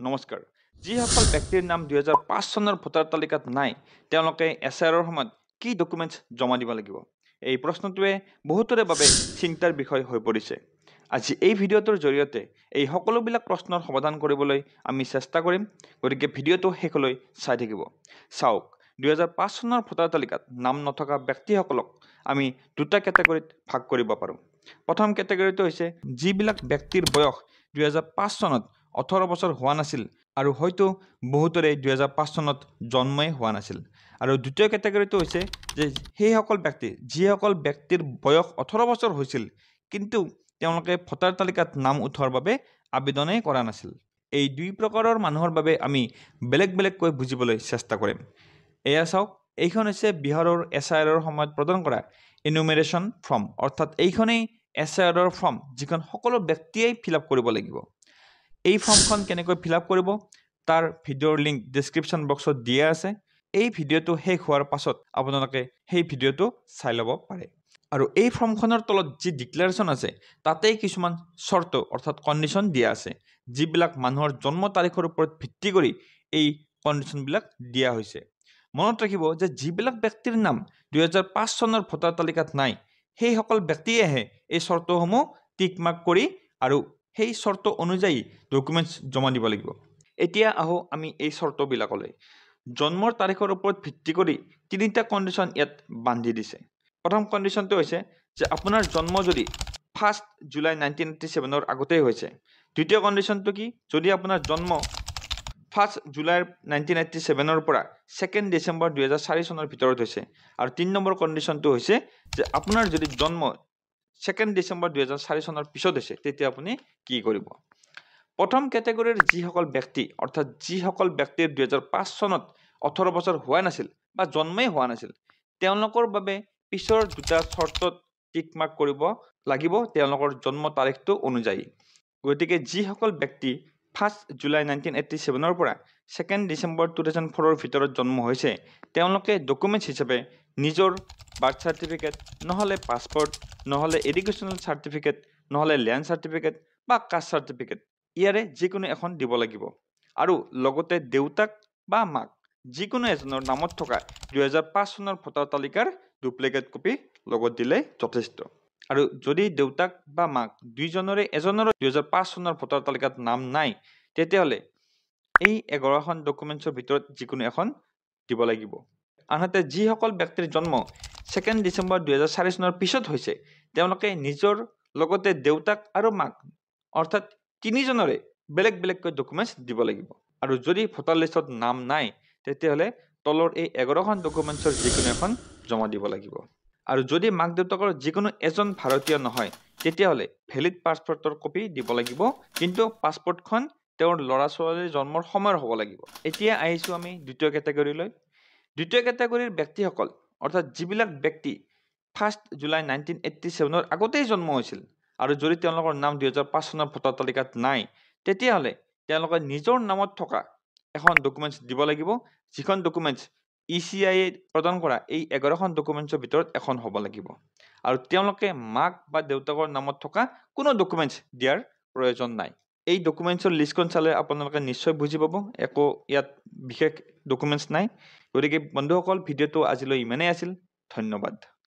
নমস্কাৰ যিসকল ব্যক্তিৰ নাম 2005 চনৰ ভোটাৰ তালিকাত নাই তেওঁলোকে এছআইআৰৰ সময়ত কি ডকুমেণ্টছ জমা দিব লাগিব এই প্ৰশ্নটোৱে বহুতৰে বাবে চিন্তাৰ বিষয় হৈ পৰিছে আজি এই ভিডিঅ'টোৰ জৰিয়তে এই সকলোবিলাক প্ৰশ্নৰ সমাধান কৰিবলৈ আমি চেষ্টা কৰিম গতিকে ভিডিঅ'টো শেষলৈ চাই থাকিব চাওক 2005 চনৰ ভোটাৰ তালিকাত নাম নথকা ব্যক্তিসকলক আমি দুটা কেটেগৰীত ভাগ কৰিব পাৰোঁ প্ৰথম কেটেগৰীটো হৈছে যিবিলাক ব্যক্তিৰ বয়স 2005 চনত 18 বছৰ হোৱা নাছিল আৰু হয়তো বহুতৰে 2005 চনত জন্মই হোৱা নাছিল আৰু দ্বিতীয় কেটেগৰীটো হৈছে যে সেইসকল ব্যক্তি যিসকল ব্যক্তিৰ বয়স 18 বছৰ হৈছিল কিন্তু তেওঁলোকে ভোটাৰ তালিকাত নাম উঠোৱাৰ বাবে আবেদনেই কৰা নাছিল এই দুই প্ৰকাৰৰ মানুহৰ বাবে আমি বেলেগ বেলেগকৈ বুজিবলৈ চেষ্টা কৰিম এয়া চাওক এইখন হৈছে বিহাৰৰ এছআইআৰৰ সময়ত প্ৰদান কৰা এনুমেৰেশ্যন ফৰ্ম অৰ্থাৎ এইখনেই এছআইআৰৰ ফৰ্ম যিখন সকলো ব্যক্তিয়েই ফিল আপ কৰিব লাগিব এই ফৰ্মখন কেনেকৈ ফিল আপ কৰিব তাৰ ভিডিঅ'ৰ লিংক ডেছক্ৰিপশ্যন বক্সত দিয়া আছে এই ভিডিঅ'টো শেষ হোৱাৰ পাছত আপোনালোকে সেই ভিডিঅ'টো চাই ল'ব পাৰে আৰু এই ফৰ্মখনৰ তলত যি ডিক্লেৰেশ্যন আছে তাতেই কিছুমান চৰ্ত অৰ্থাৎ কণ্ডিশ্যন দিয়া আছে যিবিলাক মানুহৰ জন্ম তাৰিখৰ ওপৰত ভিত্তি কৰি এই কণ্ডিশ্যনবিলাক দিয়া হৈছে মনত ৰাখিব যে যিবিলাক ব্যক্তিৰ নাম 2005 চনৰ ভোটাৰ তালিকাত নাই সেইসকল ব্যক্তিয়েহে এই চৰ্তসমূহ টিক মাৰ্ক কৰি আৰু সেই চৰ্ত অনুযায়ী ডকুমেণ্টছ জমা দিব লাগিব এতিয়া আহো আমি এই চৰ্তবিলাকলৈ জন্মৰ তাৰিখৰ ওপৰত ভিত্তি কৰি তিনিটা কণ্ডিশ্যন ইয়াত বান্ধি দিছে প্ৰথম কণ্ডিশ্যনটো হৈছে যে আপোনাৰ জন্ম যদি 1 জুলাই 1987 আগতেই হৈছে দ্বিতীয় কণ্ডিশ্যনটো কি যদি আপোনাৰ জন্ম 1 জুলাই 1987 পৰা 2 ডিচেম্বৰ 2004 চনৰ ভিতৰত হৈছে আৰু 3 নম্বৰ কণ্ডিশ্যনটো হৈছে যে আপোনাৰ যদি জন্ম 2 ডিচেম্বৰ 2004 চনৰ পিছত হৈছে তেতিয়া আপুনি কি কৰিব প্ৰথম কেটেগৰীৰ যিসকল ব্যক্তি অৰ্থাৎ যিসকল ব্যক্তিৰ 2005 চনত 18 বছৰ হোৱা নাছিল বা জন্মই হোৱা নাছিল তেওঁলোকৰ বাবে পিছৰ দুটা চৰ্তত টিক মাৰ্ক কৰিব লাগিব তেওঁলোকৰ জন্ম তাৰিখটো অনুযায়ী গতিকে যিসকল ব্যক্তি 1 জুলাই 1987 পৰা 2 ডিচেম্বৰ 2004 ভিতৰত জন্ম হৈছে তেওঁলোকে ডকুমেণ্টছ হিচাপে নিজৰ বাৰ্থ চাৰ্টিফিকেট নহলে পাছপৰ্ট নহলে এডুকেশ্যনেল চাৰ্টিফিকেট নহলে ল্যান্ড চাৰ্টিফিকেট বা কাষ্ট চাৰ্টিফিকেট ইয়াৰে যিকোনো এখন দিব লাগিব আৰু লগতে দেউতাক বা মাক যিকোনো এজনৰ নামত থকা 2005 চনৰ ভোটাৰ তালিকাৰ ডুপ্লিকেট কপি লগত দিলে যথেষ্ট আৰু যদি দেউতাক বা মাক দুইজনৰে এজনৰ 2005 চনৰ ভোটাৰ তালিকাত নাম নাই তেতিয়াহলে এই 11খন ডকুমেণ্টছৰ ভিতৰত যিকোনো এখন দিব লাগিব আনহাতে যিসকল ব্যক্তিৰ জন্ম 2 ডিচেম্বৰ 2004 চনৰ পিছত হৈছে তেওঁলোকে নিজৰ লগতে দেউতাক আৰু মাক অৰ্থাৎ তিনিজনৰে বেলেগ বেলেগকৈ ডকুমেণ্টছ দিব লাগিব আৰু যদি ভোটাৰ লিষ্টত নাম নাই তেতিয়াহলে তলৰ এই 11খন ডকুমেণ্টছৰ যিকোনো এখন জমা দিব লাগিব আৰু যদি মাক দেউতাকৰ যিকোনো এজন ভাৰতীয় নহয় তেতিয়াহলে ভ্যালিড পাছপৰ্টৰ কপি দিব লাগিব কিন্তু পাছপৰ্টখন তেওঁৰ ল'ৰা ছোৱালীৰ জন্মৰ সময়ৰ হ'ব লাগিব এতিয়া আহিছো আমি দ্বিতীয় কেটেগৰীলৈ দ্বিতীয় কেটেগৰীৰ ব্যক্তিসকল অৰ্থাৎ যিবিলাক ব্যক্তি 1 জুলাই 1987 আগতেই জন্ম হৈছিল আৰু যদি তেওঁলোকৰ নাম 2005 চনৰ ভোটাৰ তালিকাত নাই তেতিয়াহলে তেওঁলোকে নিজৰ নামত থকা এখন ডকুমেণ্টছ দিব লাগিব যিখন ডকুমেণ্টছ ECI প্ৰদান কৰা এই 11খন ডকুমেণ্টছৰ ভিতৰত এখন হ'ব লাগিব আৰু তেওঁলোকে মাক বা দেউতাকৰ নামত থকা কোনো ডকুমেণ্টছ দিয়াৰ প্ৰয়োজন নাই এই ডকুমেণ্টছৰ লিষ্টখন চালে আপোনালোকে নিশ্চয় বুজি পাব একো ইয়াত বিশেষ ডকুমেণ্টছ নাই গতিকে বন্ধুসকল ভিডিঅ'টো আজিলৈ ইমানেই আছিল ধন্যবাদ